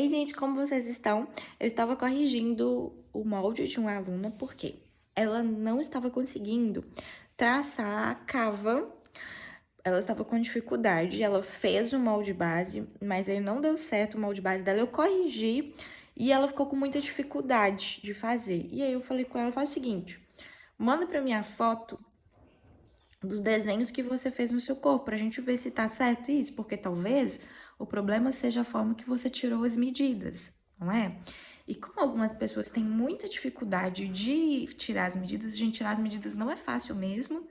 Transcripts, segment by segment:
Ei, gente, como vocês estão? Eu estava corrigindo o molde de uma aluna porque ela não estava conseguindo traçar a cava. Ela estava com dificuldade, ela fez o molde base, mas aí não deu certo o molde base dela. Eu corrigi e ela ficou com muita dificuldade de fazer. E aí eu falei com ela, faz o seguinte, manda pra mim a foto dos desenhos que você fez no seu corpo, pra gente ver se tá certo isso, porque talvez o problema seja a forma que você tirou as medidas, não é? E como algumas pessoas têm muita dificuldade de tirar as medidas, gente, tirar as medidas não é fácil mesmo,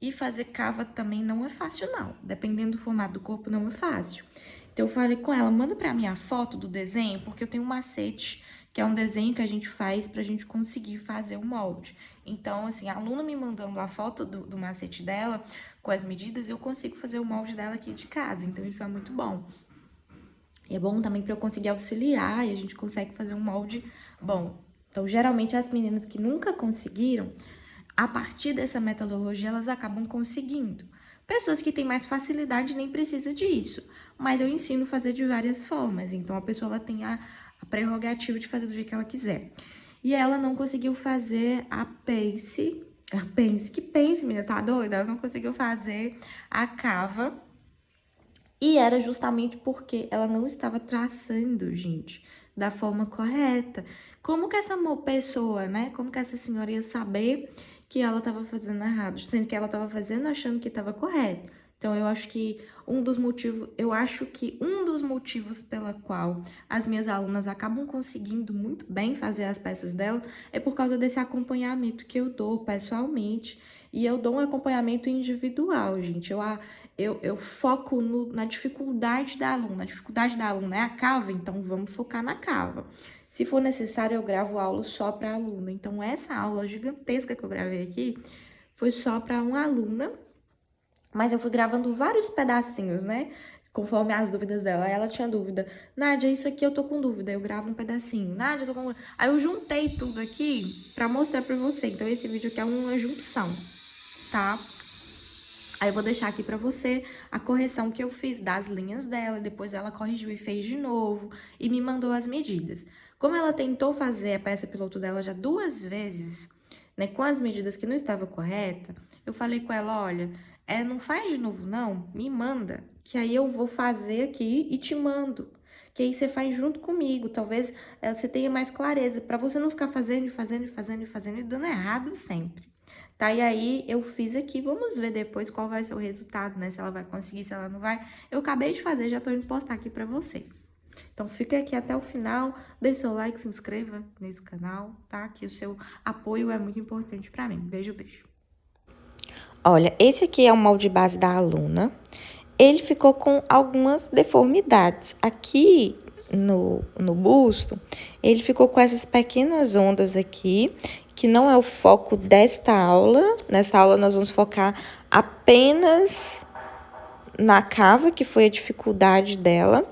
e fazer cava também não é fácil não, dependendo do formato do corpo não é fácil. Então eu falei com ela, manda pra mim a foto do desenho, porque eu tenho um macete, que é um desenho que a gente faz pra gente conseguir fazer o molde. Então, assim, a aluna me mandando a foto do macete dela, com as medidas, eu consigo fazer o molde dela aqui de casa. Então, isso é muito bom. E é bom também para eu conseguir auxiliar e a gente consegue fazer um molde bom. Então, geralmente, as meninas que nunca conseguiram, a partir dessa metodologia, elas acabam conseguindo. Pessoas que têm mais facilidade nem precisa disso, mas eu ensino a fazer de várias formas. Então, a pessoa ela tem a prerrogativa de fazer do jeito que ela quiser. E ela não conseguiu fazer a pence. Que pence, menina, tá doida? Ela não conseguiu fazer a cava. E era justamente porque ela não estava traçando, gente, da forma correta. Como que essa pessoa, né? Como que essa senhora ia saber que ela estava fazendo errado, sendo que ela estava fazendo achando que estava correto? Então, eu acho que um dos motivos pela qual as minhas alunas acabam conseguindo muito bem fazer as peças dela é por causa desse acompanhamento que eu dou pessoalmente. E eu dou um acompanhamento individual, gente. Eu foco na dificuldade da aluna. A dificuldade da aluna é a cava, então vamos focar na cava. Se for necessário, eu gravo aula só para aluna. Então, essa aula gigantesca que eu gravei aqui foi só para uma aluna, mas eu fui gravando vários pedacinhos, né? Conforme as dúvidas dela. Aí ela tinha dúvida. Nádia, isso aqui eu tô com dúvida. Eu gravo um pedacinho. Nádia, eu tô com dúvida. Aí eu juntei tudo aqui pra mostrar pra você. Então, esse vídeo aqui é uma junção, tá? Aí eu vou deixar aqui pra você a correção que eu fiz das linhas dela, depois ela corrigiu e fez de novo e me mandou as medidas. Como ela tentou fazer a peça piloto dela já 2 vezes, né, com as medidas que não estava correta, eu falei com ela, olha, não faz de novo não, me manda, que aí eu vou fazer aqui e te mando. Que aí você faz junto comigo, talvez você tenha mais clareza, pra você não ficar fazendo e dando errado sempre. Tá, e aí eu fiz aqui, vamos ver depois qual vai ser o resultado, né? Se ela vai conseguir, se ela não vai. Eu acabei de fazer, já tô indo postar aqui pra você. Então, fica aqui até o final, deixe seu like, se inscreva nesse canal, tá? Que o seu apoio é muito importante pra mim. Beijo, beijo. Olha, esse aqui é o molde base da aluna. Ele ficou com algumas deformidades. Aqui no busto, ele ficou com essas pequenas ondas aqui, que não é o foco desta aula. Nessa aula, nós vamos focar apenas na cava, que foi a dificuldade dela.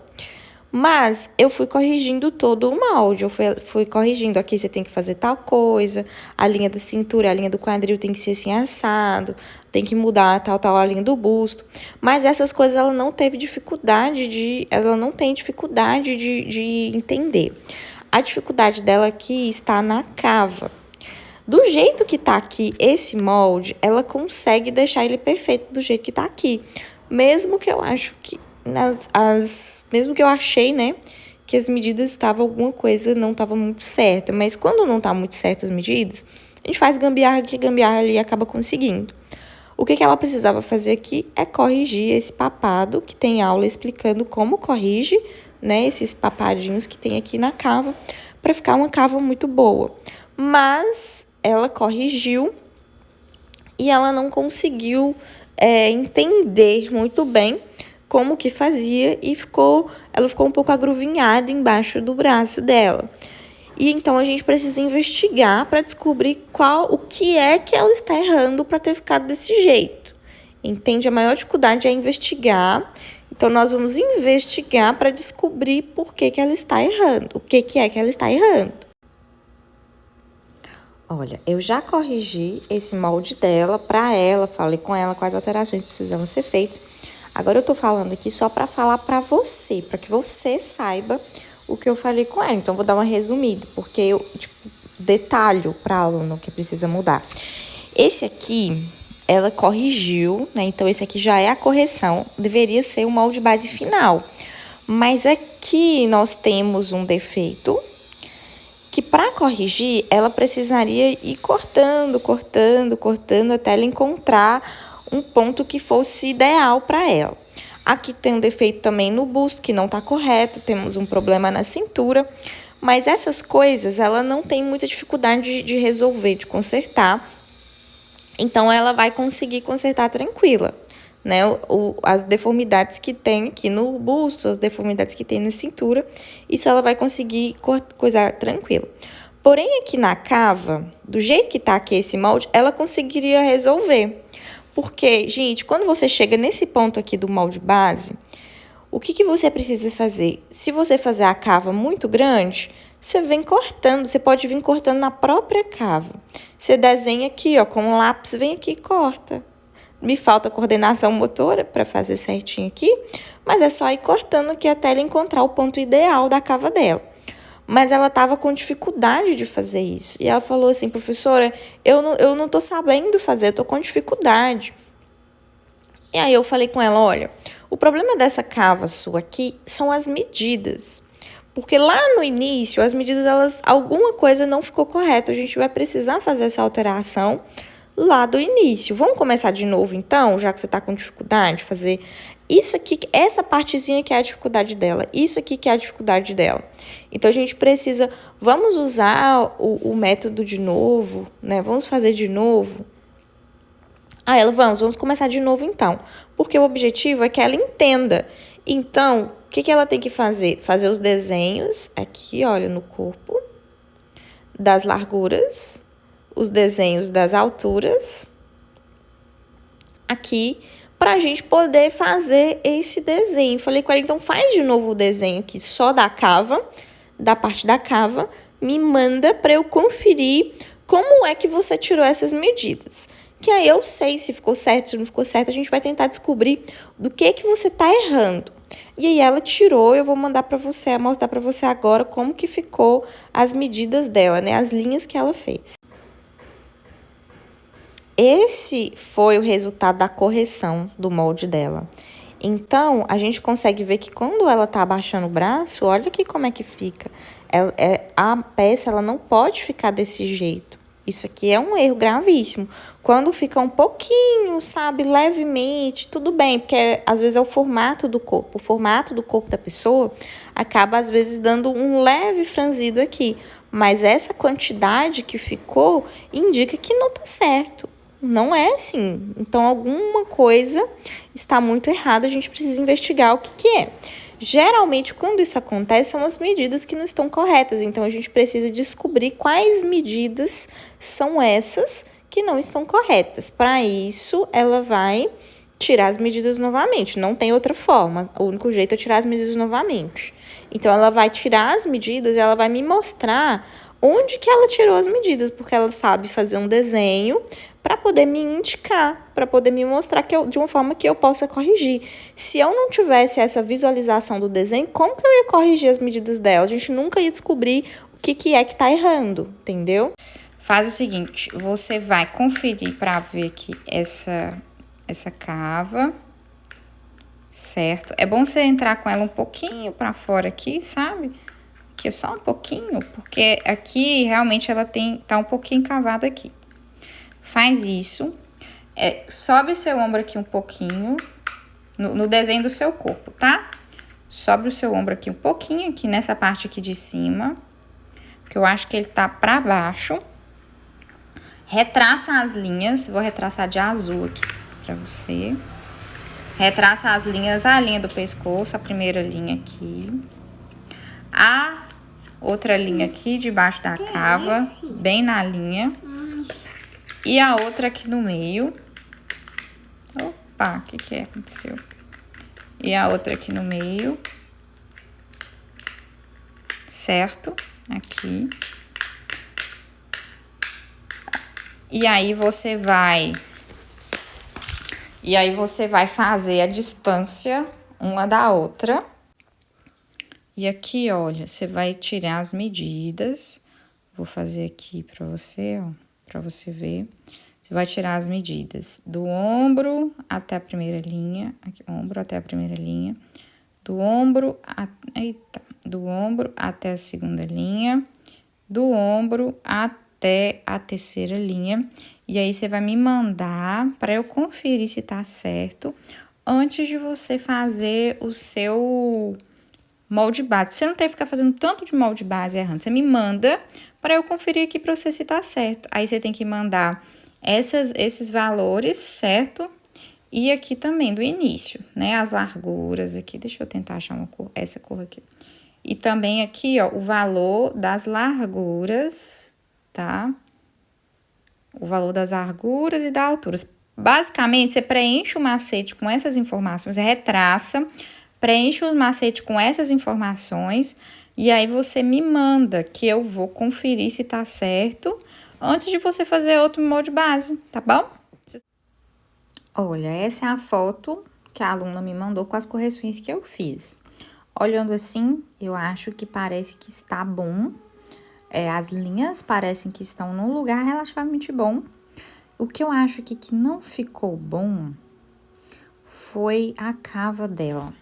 Mas eu fui corrigindo todo o molde, eu fui corrigindo, aqui você tem que fazer tal coisa, a linha da cintura, a linha do quadril tem que ser assim assado, tem que mudar tal, a linha do busto. Mas essas coisas ela não tem dificuldade de entender. A dificuldade dela aqui está na cava. Do jeito que tá aqui esse molde, ela consegue deixar ele perfeito do jeito que tá aqui. Mesmo que eu acho que mesmo que eu achei, né, que as medidas estavam alguma coisa não estava muito certa, mas quando não tá muito certa as medidas, a gente faz gambiarra aqui, gambiarra ali e acaba conseguindo. O que ela precisava fazer aqui é corrigir esse papado, que tem aula explicando como corrige, né, esses papadinhos que tem aqui na cava, para ficar uma cava muito boa. Mas ela corrigiu e ela não conseguiu entender muito bem como que fazia e ela ficou um pouco agruvinhada embaixo do braço dela. E então a gente precisa investigar para descobrir o que é que ela está errando para ter ficado desse jeito. Entende? A maior dificuldade é investigar. Então nós vamos investigar para descobrir por que ela está errando, o que é que ela está errando. Olha, eu já corrigi esse molde dela para ela, falei com ela quais alterações precisavam ser feitas. Agora eu tô falando aqui só para falar para você, para que você saiba o que eu falei com ela. Então, vou dar uma resumida, porque eu, tipo, detalho para aluno que precisa mudar. Esse aqui, ela corrigiu, né? Então, esse aqui já é a correção. Deveria ser o molde base final. Mas aqui nós temos um defeito que para corrigir, ela precisaria ir cortando até ela encontrar um ponto que fosse ideal para ela. Aqui tem um defeito também no busto, que não está correto, temos um problema na cintura, mas essas coisas ela não tem muita dificuldade de resolver, de consertar, então ela vai conseguir consertar tranquila, né? As deformidades que tem aqui no busto, as deformidades que tem na cintura, isso ela vai conseguir coisar tranquila. Porém, aqui na cava, do jeito que tá aqui esse molde, ela conseguiria resolver. Porque, gente, quando você chega nesse ponto aqui do molde base, o que você precisa fazer? Se você fazer a cava muito grande, você vem cortando, você pode vir cortando na própria cava. Você desenha aqui, ó, com um lápis, vem aqui e corta. Me falta coordenação motora para fazer certinho aqui, mas é só ir cortando aqui até ela encontrar o ponto ideal da cava dela. Mas ela estava com dificuldade de fazer isso. E ela falou assim, professora, eu não tô sabendo fazer, eu tô com dificuldade. E aí eu falei com ela, olha, o problema dessa cava sua aqui são as medidas. Porque lá no início, as medidas, alguma coisa não ficou correta. A gente vai precisar fazer essa alteração lá do início. Vamos começar de novo, então, já que você está com dificuldade de fazer isso aqui, essa partezinha que é a dificuldade dela, isso aqui que é a dificuldade dela. Então, a gente precisa, vamos usar o método de novo, né? Vamos fazer de novo. Ela, vamos começar de novo, então. Porque o objetivo é que ela entenda. Então, o que ela tem que fazer? Fazer os desenhos aqui, olha, no corpo, das larguras, os desenhos das alturas, aqui, para a gente poder fazer esse desenho. Falei com ela, então faz de novo o desenho aqui só da cava, da parte da cava, me manda para eu conferir como é que você tirou essas medidas. Que aí eu sei se ficou certo, se não ficou certo, a gente vai tentar descobrir do que você tá errando. E aí ela tirou, eu vou mandar para você, mostrar para você agora como que ficou as medidas dela, né? As linhas que ela fez. Esse foi o resultado da correção do molde dela. Então, a gente consegue ver que quando ela tá abaixando o braço, olha aqui como é que fica. A peça, ela não pode ficar desse jeito. Isso aqui é um erro gravíssimo. Quando fica um pouquinho, sabe, levemente, tudo bem, porque às vezes é o formato do corpo. O formato do corpo da pessoa acaba, às vezes, dando um leve franzido aqui. Mas essa quantidade que ficou indica que não tá certo. Não é assim. Então, alguma coisa está muito errada, a gente precisa investigar o que é. Geralmente, quando isso acontece, são as medidas que não estão corretas. Então, a gente precisa descobrir quais medidas são essas que não estão corretas. Para isso, ela vai tirar as medidas novamente. Não tem outra forma. O único jeito é tirar as medidas novamente. Então, ela vai tirar as medidas e ela vai me mostrar onde que ela tirou as medidas, porque ela sabe fazer um desenho para poder me indicar, para poder me mostrar de uma forma que eu possa corrigir. Se eu não tivesse essa visualização do desenho, como que eu ia corrigir as medidas dela? A gente nunca ia descobrir o que é que tá errando, entendeu? Faz o seguinte, você vai conferir para ver aqui essa cava, certo? É bom você entrar com ela um pouquinho para fora aqui, sabe? Aqui só um pouquinho, porque aqui realmente ela tá um pouquinho cavada aqui. Faz isso, sobe seu ombro aqui um pouquinho, no desenho do seu corpo, tá? Sobe o seu ombro aqui um pouquinho, aqui nessa parte aqui de cima, porque eu acho que ele tá pra baixo. Retraça as linhas, vou retraçar de azul aqui pra você. Retraça as linhas, a linha do pescoço, a primeira linha aqui. A outra linha aqui debaixo da cava, bem na linha. E a outra aqui no meio. Opa, o que aconteceu? E a outra aqui no meio. Certo? Aqui. E aí você vai fazer a distância uma da outra. E aqui, olha, você vai tirar as medidas. Vou fazer aqui pra você, ó, pra você ver. Você vai tirar as medidas do ombro até a primeira linha, aqui, ombro até a primeira linha, do ombro, do ombro até a segunda linha, do ombro até a terceira linha. E aí, você vai me mandar para eu conferir se tá certo antes de você fazer o seu molde base. Você não tem que ficar fazendo tanto de molde base errando. Você me manda para eu conferir aqui para você se tá certo. Aí, você tem que mandar esses valores, certo? E aqui também do início, né? As larguras aqui. Deixa eu tentar achar uma cor, essa cor aqui. E também aqui, ó, o valor das larguras, tá? O valor das larguras e das alturas. Basicamente, você preenche o macete com essas informações, você retraça, preenche o macete com essas informações e aí você me manda que eu vou conferir se tá certo antes de você fazer outro molde base, tá bom? Olha, essa é a foto que a aluna me mandou com as correções que eu fiz. Olhando assim, eu acho que parece que está bom. As linhas parecem que estão num lugar relativamente bom. O que eu acho que não ficou bom foi a cava dela.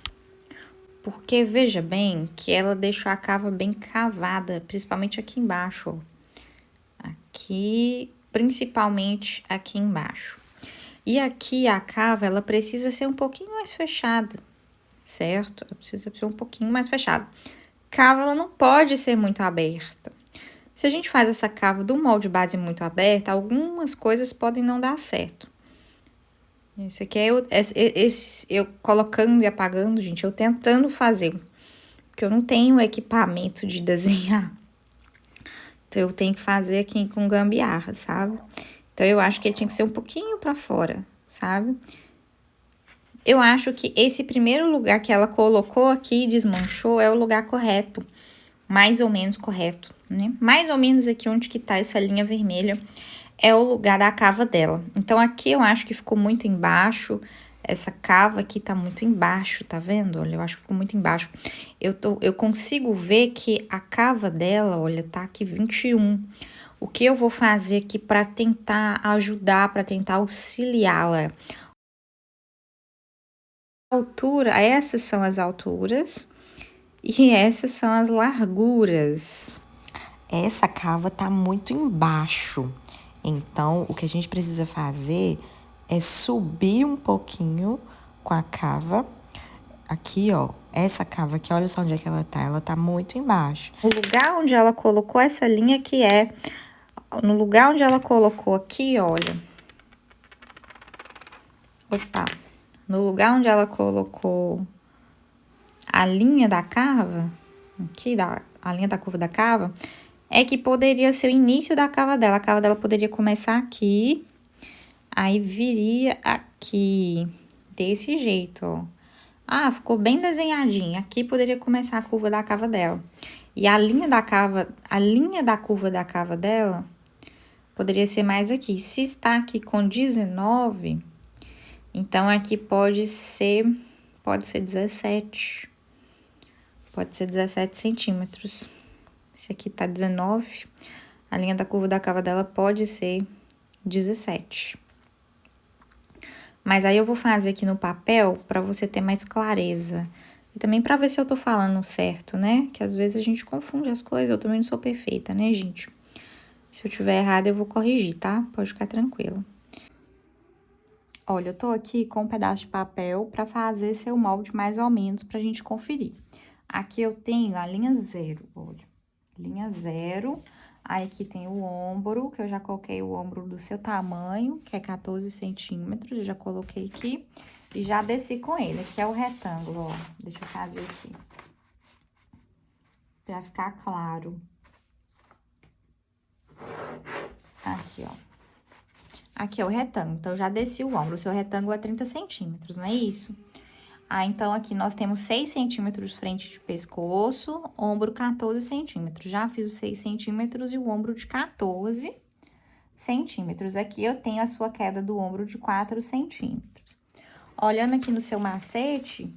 Porque veja bem que ela deixou a cava bem cavada, principalmente aqui embaixo, ó. Aqui, principalmente aqui embaixo. E aqui a cava, ela precisa ser um pouquinho mais fechada, certo? Ela precisa ser um pouquinho mais fechada. Cava, ela não pode ser muito aberta. Se a gente faz essa cava do molde base muito aberta, algumas coisas podem não dar certo. Isso aqui é eu colocando e apagando, gente, eu tentando fazer. Porque eu não tenho equipamento de desenhar. Então, eu tenho que fazer aqui com gambiarra, sabe? Então, eu acho que ele tinha que ser um pouquinho pra fora, sabe? Eu acho que esse primeiro lugar que ela colocou aqui e desmanchou é o lugar correto. Mais ou menos correto, né? Mais ou menos aqui onde que tá essa linha vermelha é o lugar da cava dela. Então, aqui eu acho que ficou muito embaixo. Essa cava aqui tá muito embaixo, tá vendo? Olha, eu acho que ficou muito embaixo. Eu consigo ver que a cava dela, olha, tá aqui 21. O que eu vou fazer aqui pra tentar ajudar, pra tentar auxiliá-la? Altura, essas são as alturas e essas são as larguras. Essa cava tá muito embaixo. Então, o que a gente precisa fazer é subir um pouquinho com a cava. Aqui, ó, essa cava aqui, olha só onde é que ela tá muito embaixo. O lugar onde ela colocou essa linha que é, no lugar onde ela colocou aqui, olha. Opa, no lugar onde ela colocou a linha da cava, aqui, a linha da curva da cava, é que poderia ser o início da cava dela. A cava dela poderia começar aqui, aí viria aqui, desse jeito, ó. Ah, ficou bem desenhadinho. Aqui poderia começar a curva da cava dela. E a linha da curva da cava dela poderia ser mais aqui. Se está aqui com 19, então aqui pode ser 17. Pode ser 17 centímetros. Se aqui tá 19, a linha da curva da cava dela pode ser 17. Mas aí eu vou fazer aqui no papel pra você ter mais clareza. E também pra ver se eu tô falando certo, né? Que às vezes a gente confunde as coisas, eu também não sou perfeita, né, gente? Se eu tiver errado, eu vou corrigir, tá? Pode ficar tranquila. Olha, eu tô aqui com um pedaço de papel pra fazer seu molde mais ou menos pra gente conferir. Aqui eu tenho a linha 0, olha. Linha 0. Aí, aqui tem o ombro, que eu já coloquei o ombro do seu tamanho, que é 14 centímetros. Eu já coloquei aqui e já desci com ele. Aqui é o retângulo, ó. Deixa eu fazer aqui. Pra ficar claro. Aqui, ó. Aqui é o retângulo. Então, eu já desci o ombro. O seu retângulo é 30 centímetros, não é isso? Ah, então, aqui nós temos 6 centímetros frente de pescoço, ombro 14 centímetros. Já fiz os 6 centímetros e o ombro de 14 centímetros. Aqui eu tenho a sua queda do ombro de 4 centímetros. Olhando aqui no seu macete,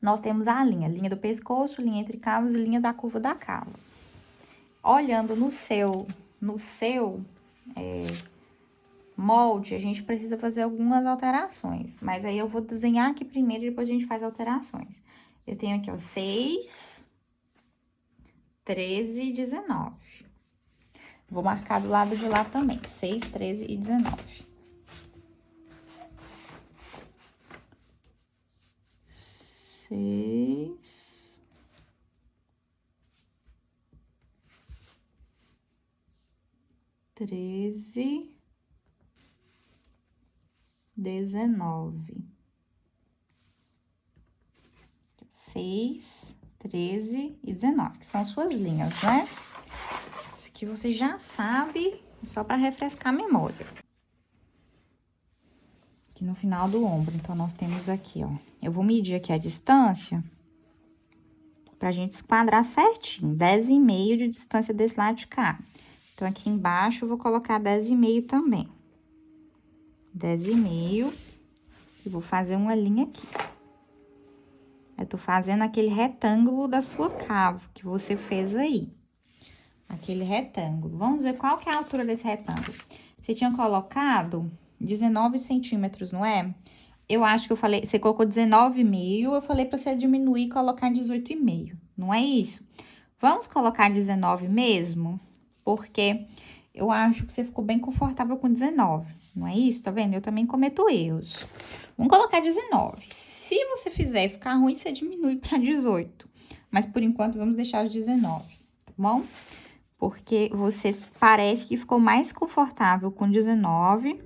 nós temos a linha do pescoço, linha entre cavos e linha da curva da cava. Olhando no seu molde, a gente precisa fazer algumas alterações. Mas aí eu vou desenhar aqui primeiro e depois a gente faz alterações. Eu tenho aqui, ó, 6, 13 e 19. Vou marcar do lado de lá também, 6, 13 e 19. 6, 13, 19. 6, 13 e 19, que são suas linhas, né? Isso aqui você já sabe, só para refrescar a memória. Aqui no final do ombro, então, nós temos aqui, ó. Eu vou medir aqui a distância pra gente esquadrar certinho. 10,5 de distância desse lado de cá. Então, aqui embaixo, eu vou colocar 10,5 também. 10,5. E vou fazer uma linha aqui. Eu tô fazendo aquele retângulo da sua cava que você fez aí. Aquele retângulo. Vamos ver qual que é a altura desse retângulo. Você tinha colocado 19 centímetros, não é? Eu acho que eu falei, você colocou 19,5, eu falei pra você diminuir e colocar 18,5, não é isso? Vamos colocar 19 mesmo? Porque eu acho que você ficou bem confortável com 19, não é isso? Tá vendo? Eu também cometo erros. Vamos colocar 19. Se você fizer e ficar ruim, você diminui pra 18. Mas, por enquanto, vamos deixar os 19, tá bom? Porque você parece que ficou mais confortável com 19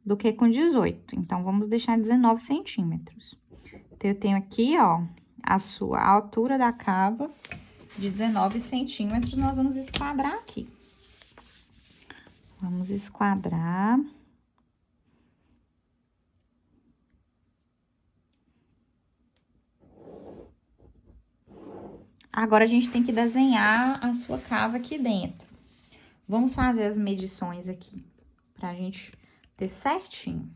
do que com 18. Então, vamos deixar 19 centímetros. Então, eu tenho aqui, ó, a altura da cava de 19 centímetros. Nós vamos esquadrar aqui. Vamos esquadrar. Agora, a gente tem que desenhar a sua cava aqui dentro. Vamos fazer as medições aqui, pra gente ter certinho.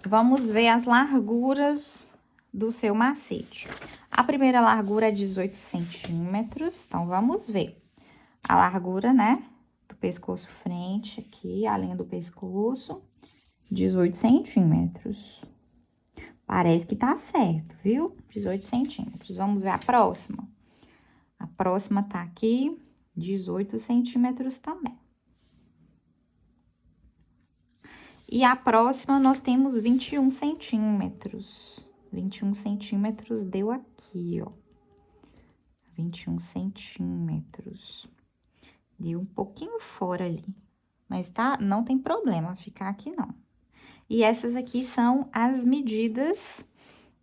Vamos ver as larguras do seu macete. A primeira largura é 18 centímetros, então vamos ver. A largura, né, do pescoço frente aqui, a linha do pescoço, 18 centímetros. Parece que tá certo, viu? 18 centímetros. Vamos ver a próxima. A próxima tá aqui, 18 centímetros também. E a próxima, nós temos 21 centímetros. 21 centímetros deu aqui, ó. 21 centímetros. Deu um pouquinho fora ali. Mas tá, não tem problema ficar aqui, não. E essas aqui são as medidas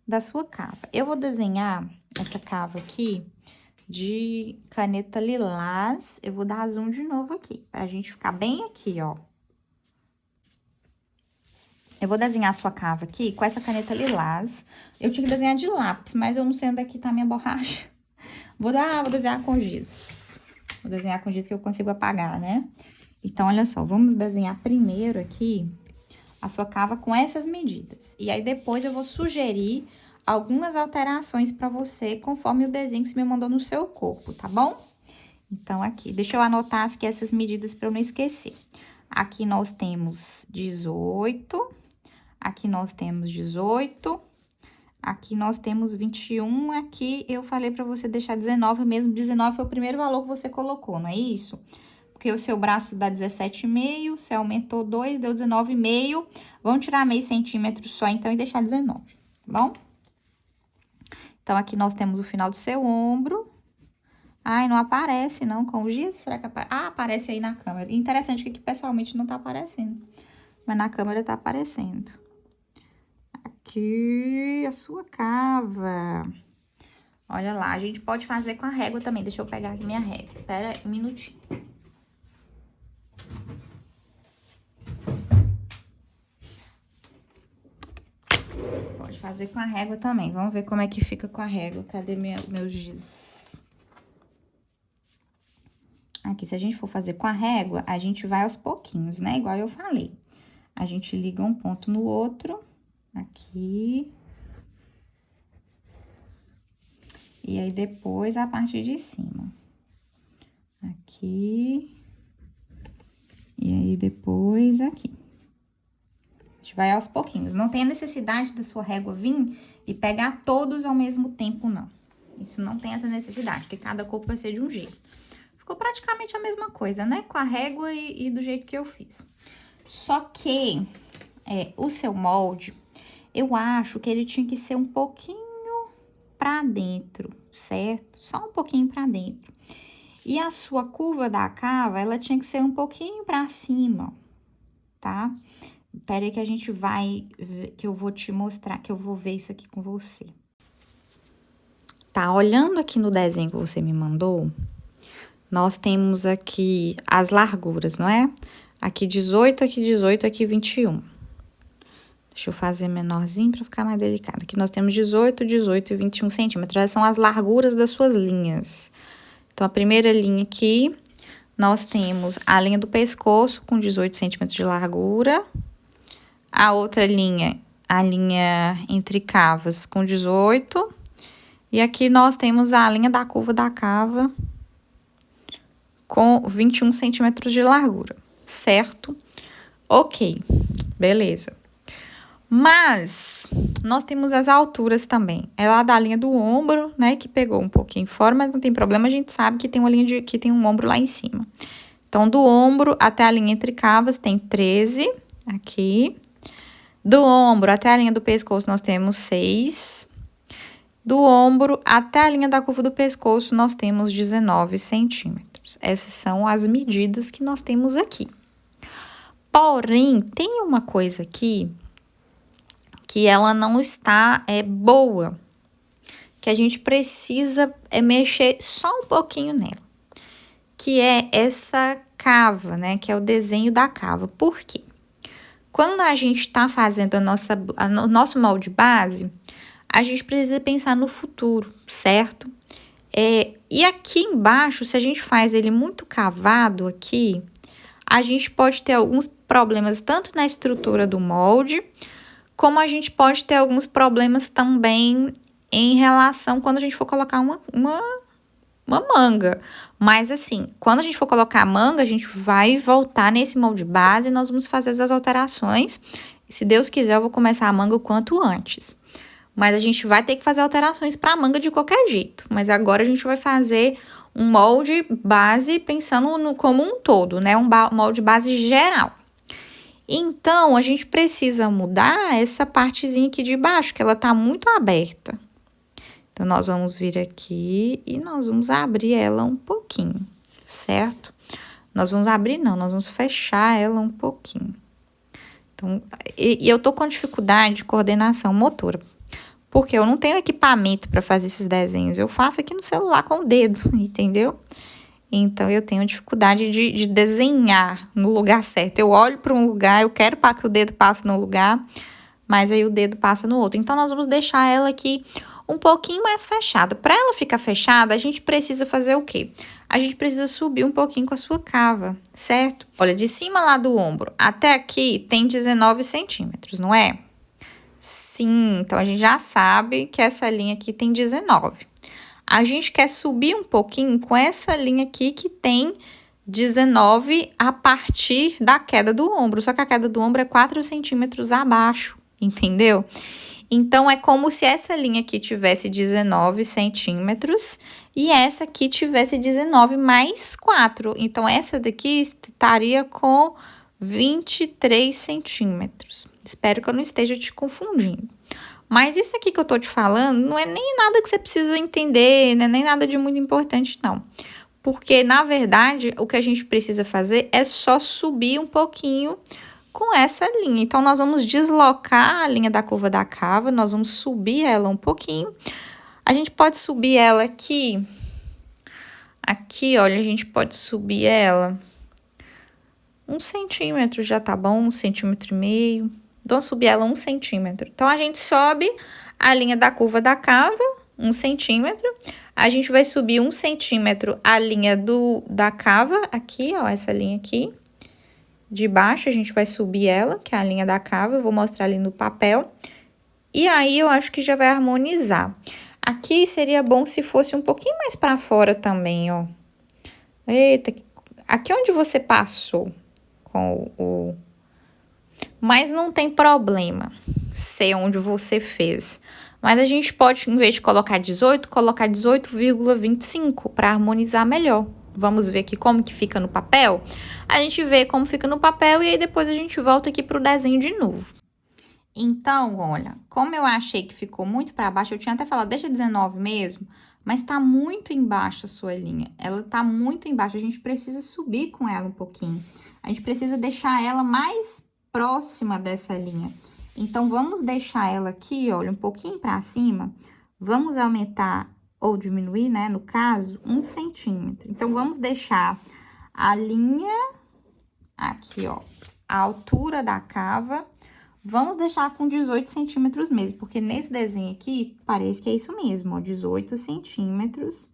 da sua cava. Eu vou desenhar essa cava aqui de caneta lilás. Eu vou dar zoom de novo aqui, pra gente ficar bem aqui, ó. Eu vou desenhar a sua cava aqui com essa caneta lilás. Eu tinha que desenhar de lápis, mas eu não sei onde é que tá a minha borracha. Vou desenhar com giz. Vou desenhar com giz que eu consigo apagar, né? Então, olha só, vamos desenhar primeiro aqui a sua cava com essas medidas. E aí, depois eu vou sugerir algumas alterações pra você, conforme o desenho que você me mandou no seu corpo, tá bom? Então, aqui, deixa eu anotar aqui essas medidas pra eu não esquecer. Aqui nós temos 18, aqui nós temos 18, aqui nós temos 21, aqui eu falei pra você deixar 19 mesmo, 19 foi o primeiro valor que você colocou, não é isso? Porque o seu braço dá 17,5, você aumentou 2, deu 19,5. Vamos tirar meio centímetro só, então, e deixar 19, tá bom? Então, aqui nós temos o final do seu ombro. Ai, não aparece, não, com o giz? Será que aparece? Ah, aparece aí na câmera. Interessante que aqui, pessoalmente, não tá aparecendo. Mas na câmera tá aparecendo. Aqui, a sua cava. Olha lá, a gente pode fazer com a régua também. Deixa eu pegar aqui minha régua. Espera um minutinho. Pode fazer com a régua também. Vamos ver como é que fica com a régua. Cadê meu giz? Aqui, se a gente for fazer com a régua, a gente vai aos pouquinhos, né? Igual eu falei. A gente liga um ponto no outro. Aqui. E aí, depois, a parte de cima. Aqui. E aí, depois, aqui. A gente vai aos pouquinhos. Não tem a necessidade da sua régua vir e pegar todos ao mesmo tempo, não. Isso não tem essa necessidade, porque cada corpo vai ser de um jeito. Ficou praticamente a mesma coisa, né? Com a régua e do jeito que eu fiz. Só que, o seu molde, eu acho que ele tinha que ser um pouquinho pra dentro, certo? Só um pouquinho pra dentro. E a sua curva da cava, ela tinha que ser um pouquinho pra cima, tá? Espera aí que a gente vai, que eu vou te mostrar, que eu vou ver isso aqui com você. Tá, olhando aqui no desenho que você me mandou, nós temos aqui as larguras, não é? Aqui 18, aqui 18, aqui 21. Deixa eu fazer menorzinho para ficar mais delicado. Aqui nós temos 18, 18 e 21 centímetros. Essas são as larguras das suas linhas. Então, a primeira linha aqui, nós temos a linha do pescoço com 18 centímetros de largura. A outra linha, a linha entre cavas com 18. E aqui nós temos a linha da curva da cava com 21 centímetros de largura, certo? Ok, beleza. Mas, nós temos as alturas também. É lá da linha do ombro, né, que pegou um pouquinho fora, mas não tem problema, a gente sabe que tem uma linha que tem um ombro lá em cima. Então, do ombro até a linha entre cavas tem 13, aqui. Do ombro até a linha do pescoço nós temos 6. Do ombro até a linha da curva do pescoço nós temos 19 centímetros. Essas são as medidas que nós temos aqui. Porém, tem uma coisa aqui que ela não está boa, que a gente precisa mexer só um pouquinho nela, que é essa cava, né, que é o desenho da cava. Por quê? Quando a gente está fazendo o nosso molde base, a gente precisa pensar no futuro, certo? E aqui embaixo, se a gente faz ele muito cavado aqui, a gente pode ter alguns problemas tanto na estrutura do molde, como a gente pode ter alguns problemas também em relação quando a gente for colocar uma manga. Mas assim, quando a gente for colocar a manga, a gente vai voltar nesse molde base e nós vamos fazer as alterações. E se Deus quiser, eu vou começar a manga o quanto antes. Mas a gente vai ter que fazer alterações para a manga de qualquer jeito. Mas agora a gente vai fazer um molde base pensando como um todo, né? Um molde base geral. Então, a gente precisa mudar essa partezinha aqui de baixo, que ela tá muito aberta. Então, nós vamos vir aqui e nós vamos abrir ela um pouquinho, certo? Nós vamos abrir, não, nós vamos fechar ela um pouquinho. Então, e eu tô com dificuldade de coordenação motora, porque eu não tenho equipamento para fazer esses desenhos. Eu faço aqui no celular com o dedo, entendeu? Então, eu tenho dificuldade de desenhar no lugar certo. Eu olho para um lugar, eu quero que o dedo passe no lugar, mas aí o dedo passa no outro. Então, nós vamos deixar ela aqui um pouquinho mais fechada. Para ela ficar fechada, a gente precisa fazer o quê? A gente precisa subir um pouquinho com a sua cava, certo? Olha, de cima lá do ombro até aqui tem 19 centímetros, não é? Sim, então a gente já sabe que essa linha aqui tem 19. A gente quer subir um pouquinho com essa linha aqui que tem 19 a partir da queda do ombro. Só que a queda do ombro é 4 centímetros abaixo, entendeu? Então, é como se essa linha aqui tivesse 19 centímetros e essa aqui tivesse 19 mais 4. Então, essa daqui estaria com 23 centímetros. Espero que eu não esteja te confundindo. Mas isso aqui que eu tô te falando não é nem nada que você precisa entender, né? Nem nada de muito importante, não. Porque, na verdade, o que a gente precisa fazer é só subir um pouquinho com essa linha. Então, nós vamos deslocar a linha da curva da cava, nós vamos subir ela um pouquinho. A gente pode subir ela aqui. Aqui, olha, a gente pode subir ela 1 centímetro, já tá bom, 1,5 centímetros. Então, subir ela 1 centímetro. Então, a gente sobe a linha da curva da cava, 1 centímetro. A gente vai subir 1 centímetro a linha da cava, aqui, ó, essa linha aqui. De baixo, a gente vai subir ela, que é a linha da cava. Eu vou mostrar ali no papel. E aí, eu acho que já vai harmonizar. Aqui seria bom se fosse um pouquinho mais pra fora também, ó. Eita, aqui onde você passou com o... Mas não tem problema ser onde você fez. Mas a gente pode, em vez de colocar 18, colocar 18,25 para harmonizar melhor. Vamos ver aqui como que fica no papel? A gente vê como fica no papel e aí depois a gente volta aqui pro desenho de novo. Então, olha, como eu achei que ficou muito para baixo, eu tinha até falado, deixa 19 mesmo, mas tá muito embaixo a sua linha. Ela tá muito embaixo, a gente precisa subir com ela um pouquinho. A gente precisa deixar ela mais próxima dessa linha. Então, vamos deixar ela aqui, olha, um pouquinho para cima. Vamos aumentar ou diminuir, né, no caso, 1 centímetro. Então, vamos deixar a linha aqui, ó, a altura da cava. Vamos deixar com 18 centímetros mesmo, porque nesse desenho aqui, parece que é isso mesmo, ó, 18 centímetros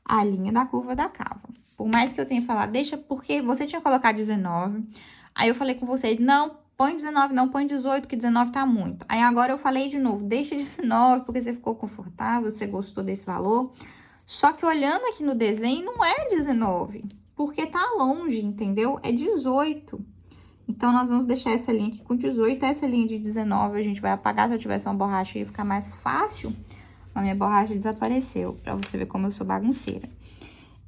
a linha da curva da cava. Por mais que eu tenha falado, deixa, porque você tinha colocado 19, aí eu falei com vocês, não, põe 19, não põe 18, que 19 tá muito. Aí agora eu falei de novo, deixa 19, porque você ficou confortável, você gostou desse valor. Só que olhando aqui no desenho, não é 19, porque tá longe, entendeu? É 18. Então, nós vamos deixar essa linha aqui com 18, essa linha de 19 a gente vai apagar. Se eu tivesse uma borracha ia ficar mais fácil. A minha borracha desapareceu, pra você ver como eu sou bagunceira.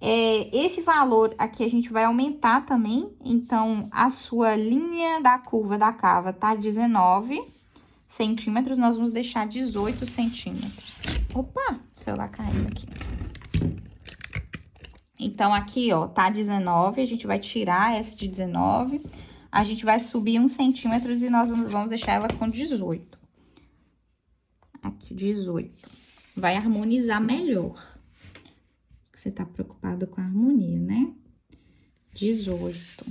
Esse valor aqui a gente vai aumentar também. Então, a sua linha da curva da cava tá 19 centímetros, nós vamos deixar 18 centímetros. Opa, o celular caindo aqui. Então, aqui, ó, tá 19, a gente vai tirar essa de 19. A gente vai subir 1 centímetro e nós vamos deixar ela com 18. Aqui, 18. Vai harmonizar melhor. Você tá preocupado com a harmonia, né? 18.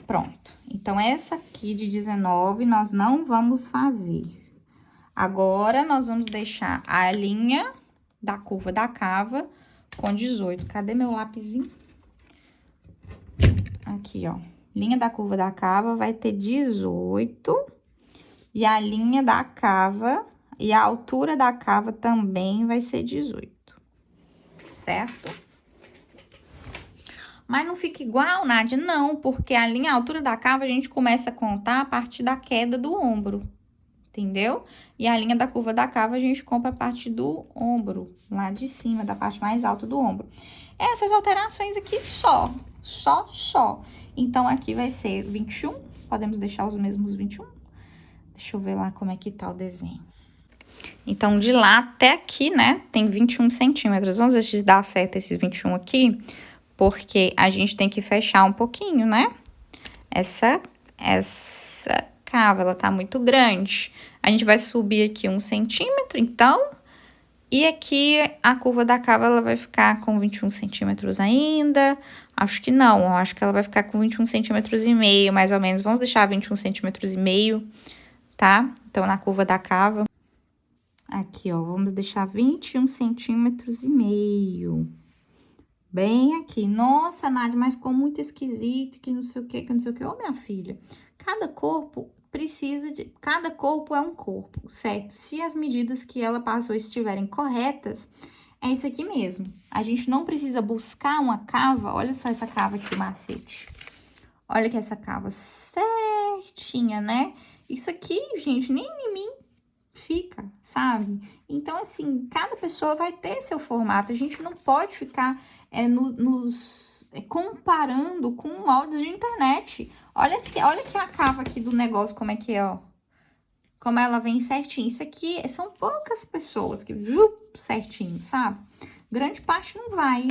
Pronto. Então, essa aqui de 19 nós não vamos fazer. Agora, nós vamos deixar a linha da curva da cava com 18. Cadê meu lapisinho? Aqui, ó. Linha da curva da cava vai ter 18. E a linha da cava e a altura da cava também vai ser 18. Certo? Mas não fica igual, Nádia? Não, porque a linha, a altura da cava a gente começa a contar a partir da queda do ombro. Entendeu? E a linha da curva da cava a gente compra a partir do ombro, lá de cima, da parte mais alta do ombro. Essas alterações aqui só. Então, aqui vai ser 21, podemos deixar os mesmos 21. Deixa eu ver lá como é que tá o desenho. Então, de lá até aqui, né, tem 21 centímetros. Vamos ver se dá certo esses 21 aqui, porque a gente tem que fechar um pouquinho, né? Essa cava, ela tá muito grande. A gente vai subir aqui 1 centímetro, então. E aqui, a curva da cava, ela vai ficar com 21 centímetros ainda. Acho que não, acho que ela vai ficar com 21 centímetros e meio, mais ou menos. Vamos deixar 21 centímetros e meio, tá? Então, na curva da cava. Aqui, ó, vamos deixar 21 centímetros e meio. Bem aqui. Nossa, Nádia, mas ficou muito esquisito, que não sei o que, que não sei o que. Ô, minha filha, cada corpo precisa de... Cada corpo é um corpo, certo? Se as medidas que ela passou estiverem corretas, é isso aqui mesmo. A gente não precisa buscar uma cava. Olha só essa cava aqui, macete. Olha que essa cava certinha, né? Isso aqui, gente, nem em mim fica, sabe? Então, assim, cada pessoa vai ter seu formato. A gente não pode ficar comparando com moldes de internet. Olha aqui a cava aqui do negócio, como é que é, ó. Como ela vem certinho. Isso aqui são poucas pessoas que certinho, sabe? Grande parte não vai.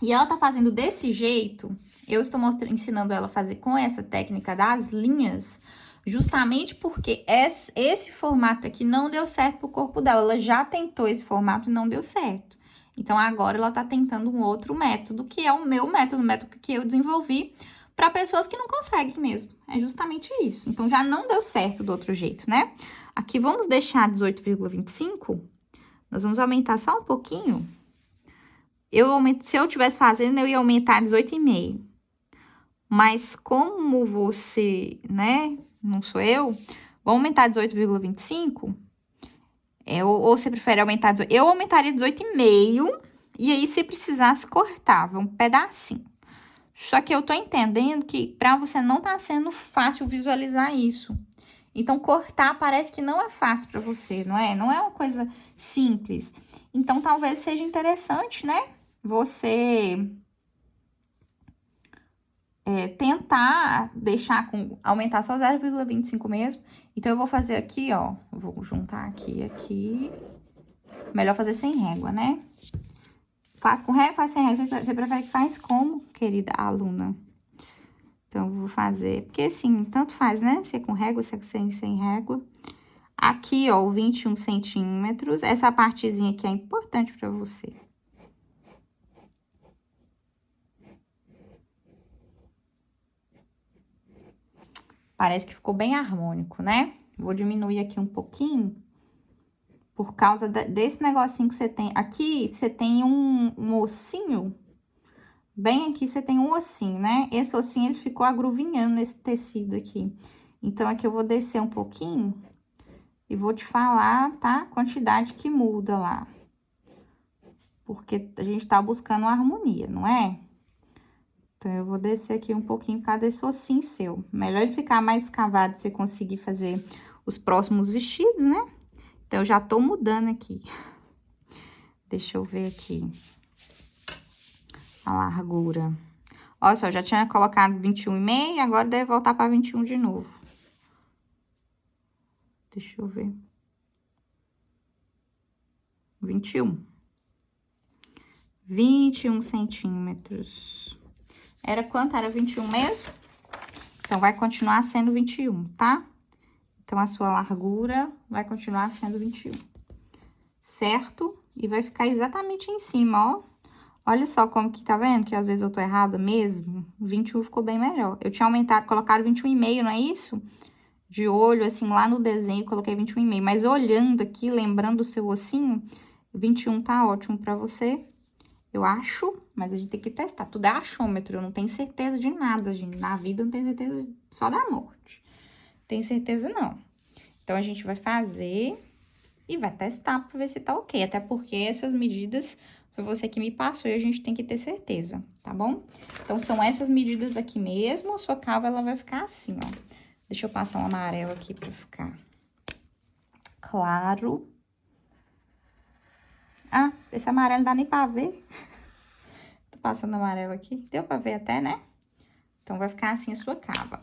E ela tá fazendo desse jeito. Eu estou ensinando ela a fazer com essa técnica das linhas, justamente porque esse formato aqui não deu certo pro corpo dela. Ela já tentou esse formato e não deu certo. Então, agora ela tá tentando um outro método, que é o meu método, o método que eu desenvolvi para pessoas que não conseguem mesmo. É justamente isso. Então, já não deu certo do outro jeito, né? Aqui, vamos deixar 18,25. Nós vamos aumentar só um pouquinho. Se eu tivesse fazendo, eu ia aumentar 18,5. Mas como você, né, não sou eu, vou aumentar 18,25? Ou você prefere aumentar 18? Eu aumentaria 18,5 e aí se precisasse cortava um pedacinho. Só que eu tô entendendo que pra você não tá sendo fácil visualizar isso. Então, cortar parece que não é fácil pra você, não é? Não é uma coisa simples. Então, talvez seja interessante, né? Você tentar deixar aumentar só 0,25 mesmo. Então, eu vou fazer aqui, ó. Vou juntar aqui, aqui. Melhor fazer sem régua, né? Faz com régua, faz sem régua. Você prefere que faz como, querida aluna? Então, eu vou fazer... Porque, assim, tanto faz, né? Se é com régua, se é sem régua. Aqui, ó, 21 centímetros. Essa partezinha aqui é importante pra você. Parece que ficou bem harmônico, né? Vou diminuir aqui um pouquinho. Por causa desse negocinho que você tem. Aqui, você tem um ossinho. Bem aqui, você tem um ossinho, né? Esse ossinho, ele ficou agruvinhando nesse tecido aqui. Então, aqui eu vou descer um pouquinho. E vou te falar, tá? A quantidade que muda lá. Porque a gente tá buscando uma harmonia, não é? Então, eu vou descer aqui um pouquinho por causa desse ossinho seu. Melhor ele ficar mais escavado, você conseguir fazer os próximos vestidos, né? Então, eu já tô mudando aqui. Deixa eu ver aqui. A largura. Olha só, eu já tinha colocado 21,5, agora deve voltar pra 21 de novo. Deixa eu ver. 21. 21 centímetros. Era quanto? Era 21 mesmo? Então, vai continuar sendo 21, tá? Então, a sua largura vai continuar sendo 21. Certo? E vai ficar exatamente em cima, ó. Olha só como que tá vendo? Que às vezes eu tô errada mesmo. 21 ficou bem melhor. Eu tinha aumentado, colocado 21,5, não é isso? De olho, assim, lá no desenho, coloquei 21,5. Mas olhando aqui, lembrando do seu ossinho, 21 tá ótimo pra você. Eu acho, mas a gente tem que testar. Tudo é achômetro, eu não tenho certeza de nada, gente. Na vida eu não tenho certeza só da morte. Tenho certeza, não. Então, a gente vai fazer e vai testar pra ver se tá ok. Até porque essas medidas foi você que me passou e a gente tem que ter certeza, tá bom? Então, são essas medidas aqui mesmo. A sua cava, ela vai ficar assim, ó. Deixa eu passar um amarelo aqui pra ficar claro. Ah, esse amarelo não dá nem pra ver. Tô passando amarelo aqui. Deu pra ver até, né? Então, vai ficar assim a sua cava.